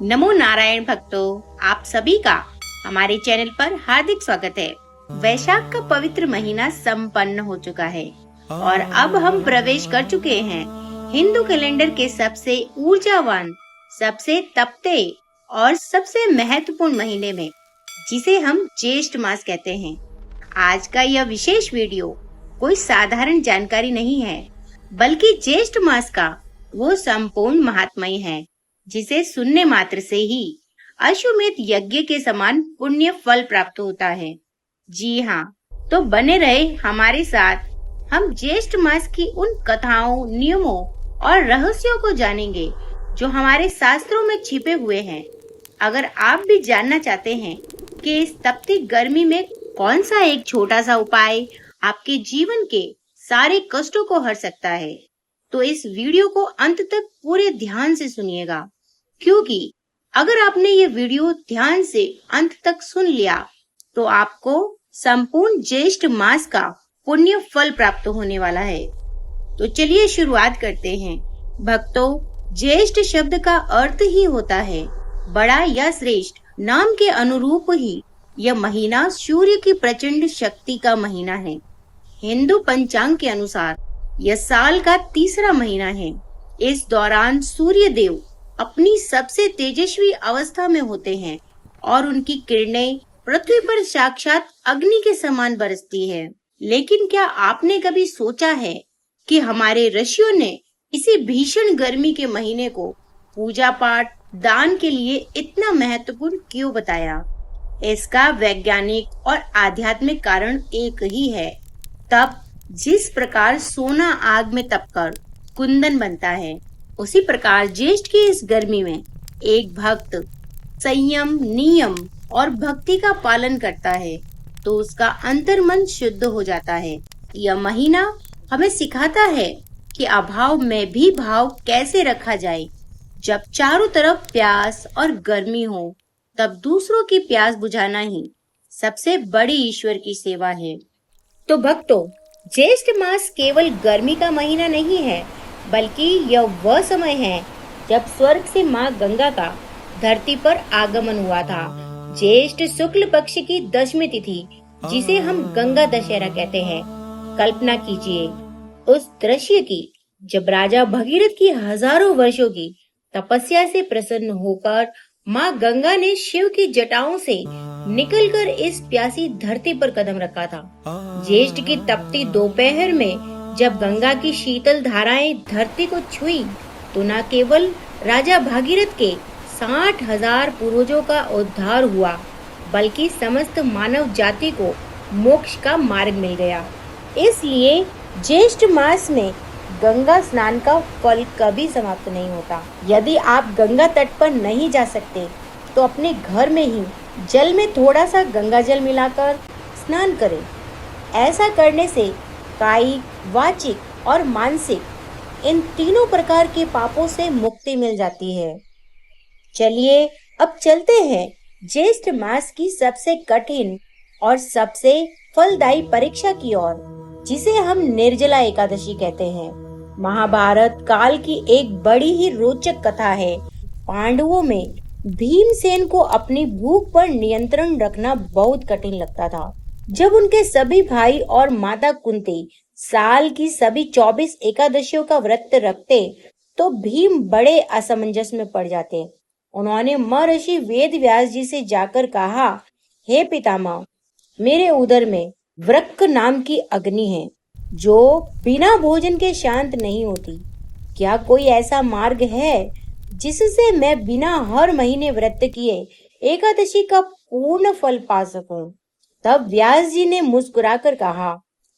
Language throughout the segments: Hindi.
नमो नारायण भक्तों, आप सभी का हमारे चैनल पर हार्दिक स्वागत है। वैशाख का पवित्र महीना संपन्न हो चुका है और अब हम प्रवेश कर चुके हैं हिंदू कैलेंडर के सबसे ऊर्जावान, सबसे तपते और सबसे महत्वपूर्ण महीने में, जिसे हम ज्येष्ठ मास कहते हैं। आज का यह विशेष वीडियो कोई साधारण जानकारी नहीं है, बल्कि ज्येष्ठ मास का वो संपूर्ण महात्म्य है जिसे सुनने मात्र से ही अश्वमेध यज्ञ के समान पुण्य फल प्राप्त होता है। जी हाँ, तो बने रहे हमारे साथ। हम ज्येष्ठ मास की उन कथाओं, नियमों और रहस्यों को जानेंगे जो हमारे शास्त्रों में छिपे हुए हैं। अगर आप भी जानना चाहते हैं कि इस तपती गर्मी में कौन सा एक छोटा सा उपाय आपके जीवन के सारे कष्टों को हर सकता है, तो इस वीडियो को अंत तक पूरे ध्यान से सुनिएगा, क्योंकि अगर आपने ये वीडियो ध्यान से अंत तक सुन लिया तो आपको संपूर्ण ज्येष्ठ मास का पुण्य फल प्राप्त होने वाला है। तो चलिए शुरुआत करते हैं। भक्तों, ज्येष्ठ शब्द का अर्थ ही होता है बड़ा या श्रेष्ठ। नाम के अनुरूप ही यह महीना सूर्य की प्रचंड शक्ति का महीना है। हिंदू पंचांग के अनुसार यह साल का तीसरा महीना है। इस दौरान सूर्य देव अपनी सबसे तेजस्वी अवस्था में होते हैं और उनकी किरणें पृथ्वी पर साक्षात अग्नि के समान बरसती है। लेकिन क्या आपने कभी सोचा है कि हमारे ऋषियों ने इसी भीषण गर्मी के महीने को पूजा पाठ, दान के लिए इतना महत्वपूर्ण क्यों बताया? इसका वैज्ञानिक और आध्यात्मिक कारण एक ही है। तप, जिस प्रकार सोना आग में तपकर कुंदन बनता है, उसी प्रकार ज्येष्ठ की इस गर्मी में एक भक्त संयम, नियम और भक्ति का पालन करता है तो उसका अंतर्मन शुद्ध हो जाता है। यह महीना हमें सिखाता है कि अभाव में भी भाव कैसे रखा जाए। जब चारों तरफ प्यास और गर्मी हो, तब दूसरों की प्यास बुझाना ही सबसे बड़ी ईश्वर की सेवा है। तो भक्तों, ज्येष्ठ मास केवल गर्मी का महीना नहीं है, बल्कि यह वह समय है जब स्वर्ग से माँ गंगा का धरती पर आगमन हुआ था। ज्येष्ठ शुक्ल पक्ष की दशमी तिथि, जिसे हम गंगा दशहरा कहते हैं। कल्पना कीजिए उस दृश्य की जब राजा भगीरथ की हजारों वर्षों की तपस्या से प्रसन्न होकर माँ गंगा ने शिव की जटाओं से निकलकर इस प्यासी धरती पर कदम रखा था। ज्येष्ठ की तपती दोपहर में जब गंगा की शीतल धाराएं धरती को छुई, तो न केवल राजा भागीरथ के 60,000 पूर्वजों का उद्धार हुआ, बल्कि समस्त मानव जाति को मोक्ष का मार्ग मिल गया। इसलिए ज्येष्ठ मास में गंगा स्नान का फल कभी समाप्त नहीं होता। यदि आप गंगा तट पर नहीं जा सकते, तो अपने घर में ही जल में थोड़ा सा गंगा जल मिलाकर स्नान करें। ऐसा करने से कायिक, वाचिक और मानसिक इन तीनों प्रकार के पापों से मुक्ति मिल जाती है। चलिए अब चलते हैं ज्येष्ठ मास की सबसे कठिन और सबसे फलदायी परीक्षा की ओर, जिसे हम निर्जला एकादशी कहते हैं। महाभारत काल की एक बड़ी ही रोचक कथा है। पांडवों में भीमसेन को अपनी भूख पर नियंत्रण रखना बहुत कठिन लगता था। जब उनके सभी भाई और माता कुंती साल की सभी 24 एकादशियों का व्रत रखते, तो भीम बड़े असमंजस में पड़ जाते। उन्होंने महर्षि वेद व्यास जी से जाकर कहा, हे पितामह, मेरे उदर में वृक्क नाम की अग्नि है जो बिना भोजन के शांत नहीं होती। क्या कोई ऐसा मार्ग है जिससे मैं बिना हर महीने व्रत किए एकादशी का पूर्ण फल पा सकूं? तब व्यास जी ने मुस्कुराकर कहा,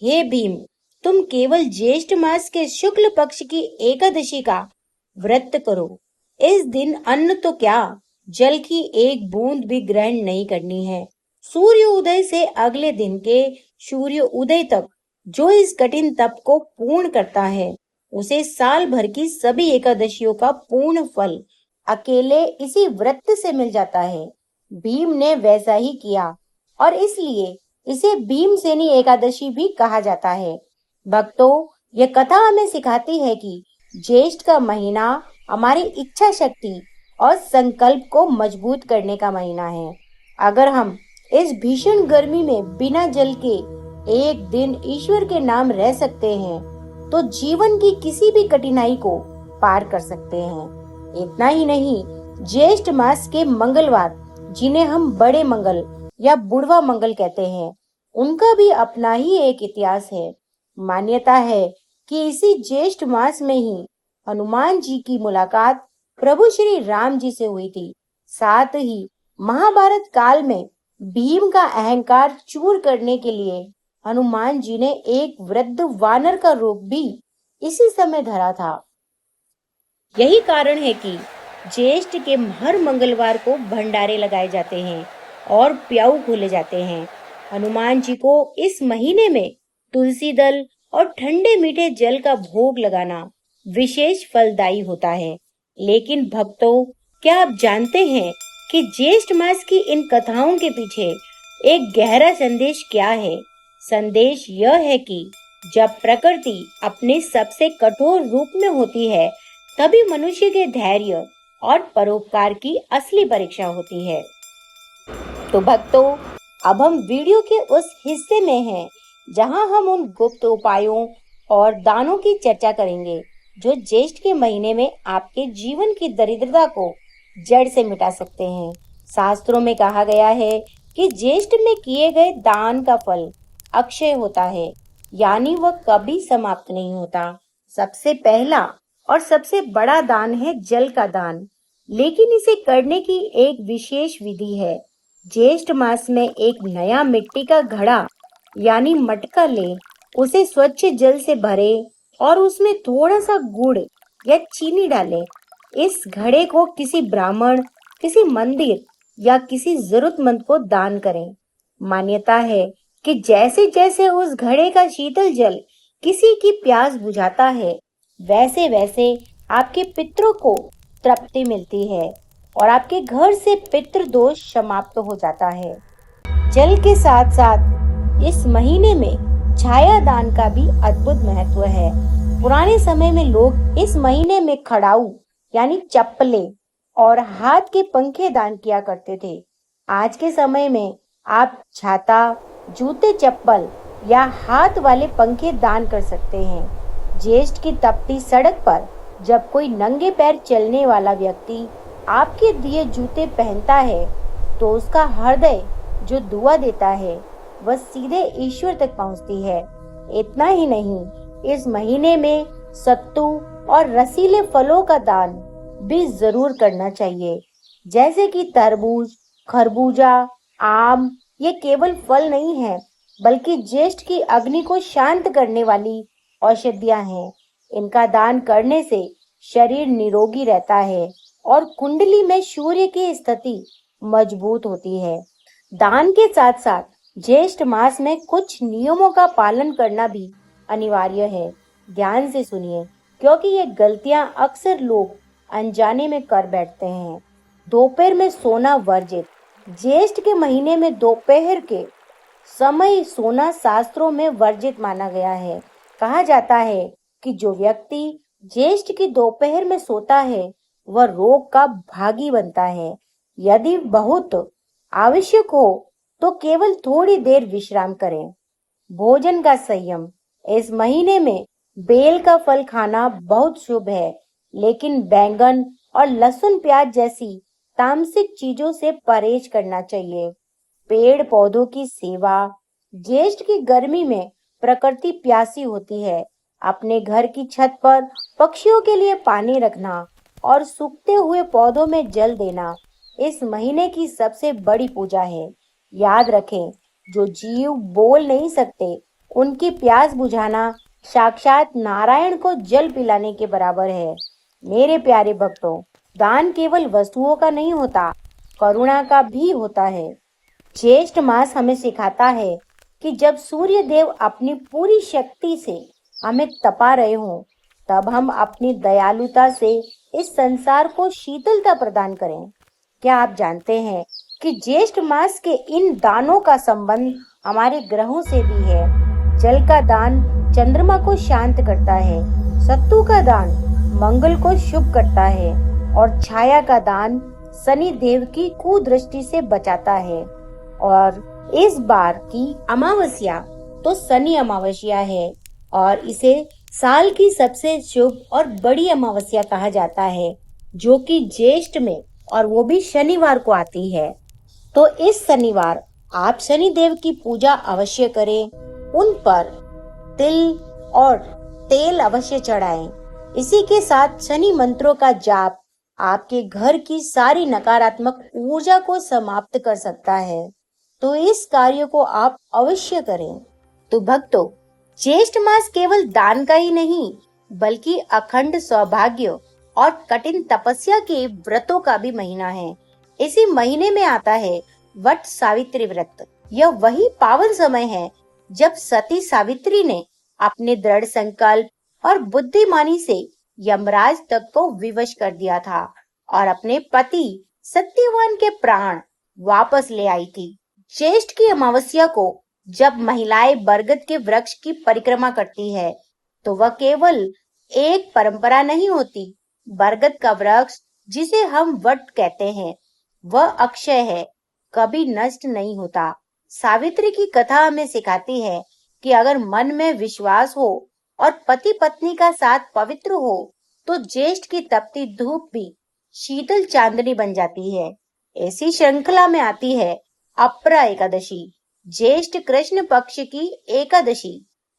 हे भीम, तुम केवल ज्येष्ठ मास के शुक्ल पक्ष की एकादशी का व्रत करो। इस दिन अन्न तो क्या, जल की एक बूंद भी ग्रहण नहीं करनी है। सूर्य उदय से अगले दिन के सूर्य उदय तक जो इस कठिन तप को पूर्ण करता है, उसे साल भर की सभी एकादशियों का पूर्ण फल अकेले इसी व्रत से मिल जाता है। भीम ने वैसा ही किया और इसलिए इसे भीमसेनी एकादशी भी कहा जाता है। भक्तों, यह कथा हमें सिखाती है कि ज्येष्ठ का महीना हमारी इच्छा शक्ति और संकल्प को मजबूत करने का महीना है। अगर हम इस भीषण गर्मी में बिना जल के एक दिन ईश्वर के नाम रह सकते हैं, तो जीवन की किसी भी कठिनाई को पार कर सकते हैं। इतना ही नहीं, ज्येष्ठ मास के मंगलवार, जिन्हें हम बड़े मंगल या बुढ़वा मंगल कहते हैं, उनका भी अपना ही एक इतिहास है। मान्यता है कि इसी ज्येष्ठ मास में ही हनुमान जी की मुलाकात प्रभु श्री राम जी से हुई थी। साथ ही महाभारत काल में भीम का अहंकार चूर करने के लिए हनुमान जी ने एक वृद्ध वानर का रूप भी इसी समय धरा था। यही कारण है कि ज्येष्ठ के हर मंगलवार को भंडारे लगाए जाते हैं और प्याऊ खोले जाते हैं। हनुमान जी को इस महीने में तुलसी दल और ठंडे मीठे जल का भोग लगाना विशेष फलदायी होता है। लेकिन भक्तों, क्या आप जानते हैं कि ज्येष्ठ मास की इन कथाओं के पीछे एक गहरा संदेश क्या है? संदेश यह है कि जब प्रकृति अपने सबसे कठोर रूप में होती है, तभी मनुष्य के धैर्य और परोपकार की असली परीक्षा होती है। तो भक्तों, अब हम वीडियो के उस हिस्से में हैं जहां हम उन गुप्त उपायों और दानों की चर्चा करेंगे जो ज्येष्ठ के महीने में आपके जीवन की दरिद्रता को जड़ से मिटा सकते हैं। शास्त्रों में कहा गया है कि ज्येष्ठ में किए गए दान का फल अक्षय होता है, यानी वह कभी समाप्त नहीं होता। सबसे पहला और सबसे बड़ा दान है जल का दान, लेकिन इसे करने की एक विशेष विधि है। ज्येष्ठ मास में एक नया मिट्टी का घड़ा यानी मटका ले, उसे स्वच्छ जल से भरे और उसमें थोड़ा सा गुड़ या चीनी डालें। इस घड़े को किसी ब्राह्मण, किसी मंदिर या किसी जरूरतमंद को दान करें। मान्यता है कि जैसे जैसे उस घड़े का शीतल जल किसी की प्यास बुझाता है, वैसे वैसे आपके पितरों को तृप्ति मिलती है और आपके घर से पितृ दोष समाप्त हो जाता है। जल के साथ साथ इस महीने में छाया दान का भी अद्भुत महत्व है। पुराने समय में लोग इस महीने में खड़ाऊ यानी चप्पलें और हाथ के पंखे दान किया करते थे। आज के समय में आप छाता, जूते, चप्पल या हाथ वाले पंखे दान कर सकते हैं। ज्येष्ठ की तपती सड़क पर जब कोई नंगे पैर चलने वाला व्यक्ति आपके दिए जूते पहनता है, तो उसका हृदय जो दुआ देता है वह सीधे ईश्वर तक पहुंचती है। इतना ही नहीं, इस महीने में सत्तू और रसीले फलों का दान भी जरूर करना चाहिए, जैसे कि तरबूज, खरबूजा, आम। ये केवल फल नहीं है, बल्कि ज्येष्ठ की अग्नि को शांत करने वाली औषधियां हैं। इनका दान करने से शरीर निरोगी रहता है और कुंडली में सूर्य की स्थिति मजबूत होती है। दान के साथ साथ ज्येष्ठ मास में कुछ नियमों का पालन करना भी अनिवार्य है। ध्यान से सुनिए, क्योंकि ये गलतियां अक्सर लोग अनजाने में कर बैठते हैं। दोपहर में सोना वर्जित। ज्येष्ठ के महीने में दोपहर के समय सोना शास्त्रों में वर्जित माना गया है। कहा जाता है कि जो व्यक्ति ज्येष्ठ की दोपहर में सोता है, वह रोग का भागी बनता है। यदि बहुत आवश्यक हो तो केवल थोड़ी देर विश्राम करें। भोजन का संयम। इस महीने में बेल का फल खाना बहुत शुभ है, लेकिन बैंगन और लहसुन प्याज जैसी तामसिक चीजों से परहेज करना चाहिए। पेड़ पौधों की सेवा। ज्येष्ठ की गर्मी में प्रकृति प्यासी होती है। अपने घर की छत पर पक्षियों के लिए पानी रखना और सूखते हुए पौधों में जल देना इस महीने की सबसे बड़ी पूजा है। याद रखें, जो जीव बोल नहीं सकते, उनकी प्यास बुझाना साक्षात नारायण को जल पिलाने के बराबर है। मेरे प्यारे भक्तों, दान केवल वस्तुओं का नहीं होता, करुणा का भी होता है। ज्येष्ठ मास हमें सिखाता है कि जब सूर्य देव अपनी पूरी शक्ति से हमें तपा रहे हों, तब हम अपनी दयालुता से इस संसार को शीतलता प्रदान करें। क्या आप जानते हैं कि ज्येष्ठ मास के इन दानों का संबंध हमारे ग्रहों से भी है। जल का दान चंद्रमा को शांत करता है। सत्तू का दान मंगल को शुभ करता है और छाया का दान शनि देव की कुदृष्टि से बचाता है। और इस बार की अमावस्या तो शनि अमावस्या है और इसे साल की सबसे शुभ और बड़ी अमावस्या कहा जाता है, जो कि ज्येष्ठ में और वो भी शनिवार को आती है। तो इस शनिवार आप शनि देव की पूजा अवश्य करें, उन पर तिल और तेल अवश्य चढ़ाएं। इसी के साथ शनि मंत्रों का जाप आपके घर की सारी नकारात्मक ऊर्जा को समाप्त कर सकता है। तो इस कार्य को आप अवश्य करें। तो भक्तों, ज्येष्ठ मास केवल दान का ही नहीं बल्कि अखंड सौभाग्य और कठिन तपस्या के व्रतों का भी महीना है। इसी महीने में आता है वट सावित्री व्रत। यह वही पावन समय है जब सती सावित्री ने अपने दृढ़ संकल्प और बुद्धिमानी से यमराज तक को विवश कर दिया था और अपने पति सत्यवान के प्राण वापस ले आई थी। ज्येष्ठ की अमावस्या को जब महिलाएं बरगद के वृक्ष की परिक्रमा करती है तो वह केवल एक परंपरा नहीं होती। बरगद का वृक्ष जिसे हम वट कहते हैं वह अक्षय है, कभी नष्ट नहीं होता। सावित्री की कथा हमें सिखाती है कि अगर मन में विश्वास हो और पति पत्नी का साथ पवित्र हो तो ज्येष्ठ की तपती धूप भी शीतल चांदनी बन जाती है। ऐसी श्रृंखला में आती है अपरा एकादशी, ज्येष्ठ कृष्ण पक्ष की एकादशी,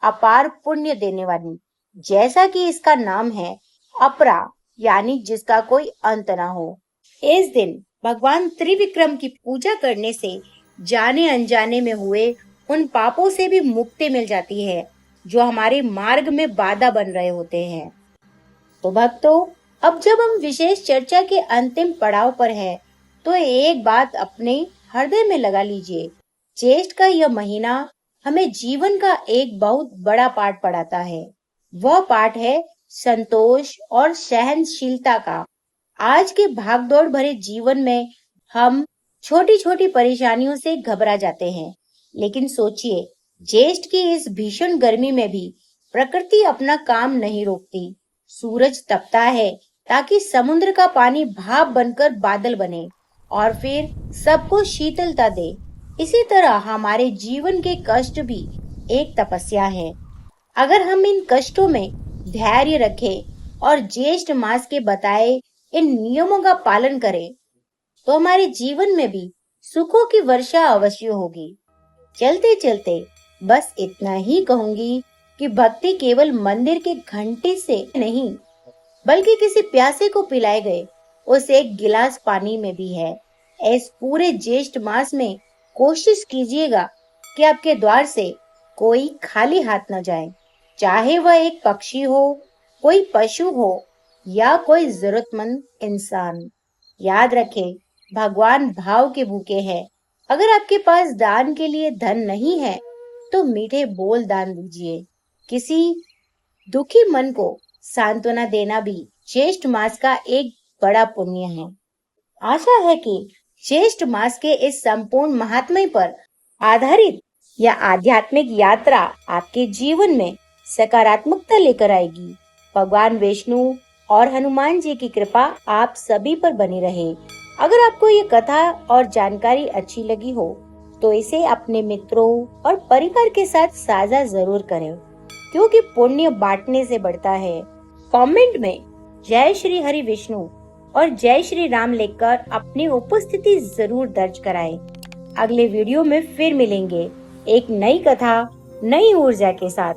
अपार पुण्य देने वाली। जैसा कि इसका नाम है अपरा, यानी जिसका कोई अंत ना हो। इस दिन भगवान त्रिविक्रम की पूजा करने से जाने अनजाने में हुए उन पापों से भी मुक्ति मिल जाती है जो हमारे मार्ग में बाधा बन रहे होते हैं। तो भक्तों, अब जब हम विशेष चर्चा के अंतिम पड़ाव पर हैं, तो एक बात अपने हृदय में लगा लीजिए। ज्येष्ठ का यह महीना हमें जीवन का एक बहुत बड़ा पाठ पढ़ाता है। वह पाठ है संतोष और सहनशीलता का। आज के भागदौड़ भरे जीवन में हम छोटी छोटी परेशानियों से घबरा जाते हैं, लेकिन सोचिए, ज्येष्ठ की इस भीषण गर्मी में भी प्रकृति अपना काम नहीं रोकती। सूरज तपता है ताकि समुद्र का पानी भाप बनकर बादल बने और फिर सबको शीतलता दे। इसी तरह हमारे जीवन के कष्ट भी एक तपस्या है। अगर हम इन कष्टों में धैर्य रखें और ज्येष्ठ मास के बताए इन नियमों का पालन करें तो हमारे जीवन में भी सुखों की वर्षा अवश्य होगी। चलते चलते बस इतना ही कहूंगी कि भक्ति केवल मंदिर के घंटे से नहीं बल्कि किसी प्यासे को पिलाए गए उस एक गिलास पानी में भी है। इस पूरे ज्येष्ठ मास में कोशिश कीजिएगा कि आपके द्वार से कोई खाली हाथ न जाए, चाहे वह एक पक्षी हो, कोई पशु हो या कोई जरूरतमंद इंसान। याद रखें, भगवान भाव के भूखे हैं। अगर आपके पास दान के लिए धन नहीं है तो मीठे बोल दान दीजिए। किसी दुखी मन को सांत्वना देना भी ज्येष्ठ मास का एक बड़ा पुण्य है। आशा है कि ज्येष्ठ मास के इस संपूर्ण महात्म्य पर आधारित यह आध्यात्मिक यात्रा आपके जीवन में सकारात्मकता लेकर आएगी। भगवान विष्णु और हनुमान जी की कृपा आप सभी पर बनी रहे। अगर आपको ये कथा और जानकारी अच्छी लगी हो तो इसे अपने मित्रों और परिवार के साथ साझा जरूर करें, क्योंकि पुण्य बांटने से बढ़ता है। कमेंट में जय श्री हरि विष्णु और जय श्री राम लिखकर अपनी उपस्थिति जरूर दर्ज कराएं। अगले वीडियो में फिर मिलेंगे एक नई कथा, नई ऊर्जा के साथ।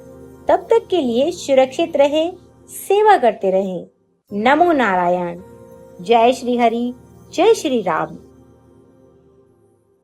तब तक के लिए सुरक्षित रहे, सेवा करते रहे। नमो नारायण। जय श्री हरि, जय श्री राम।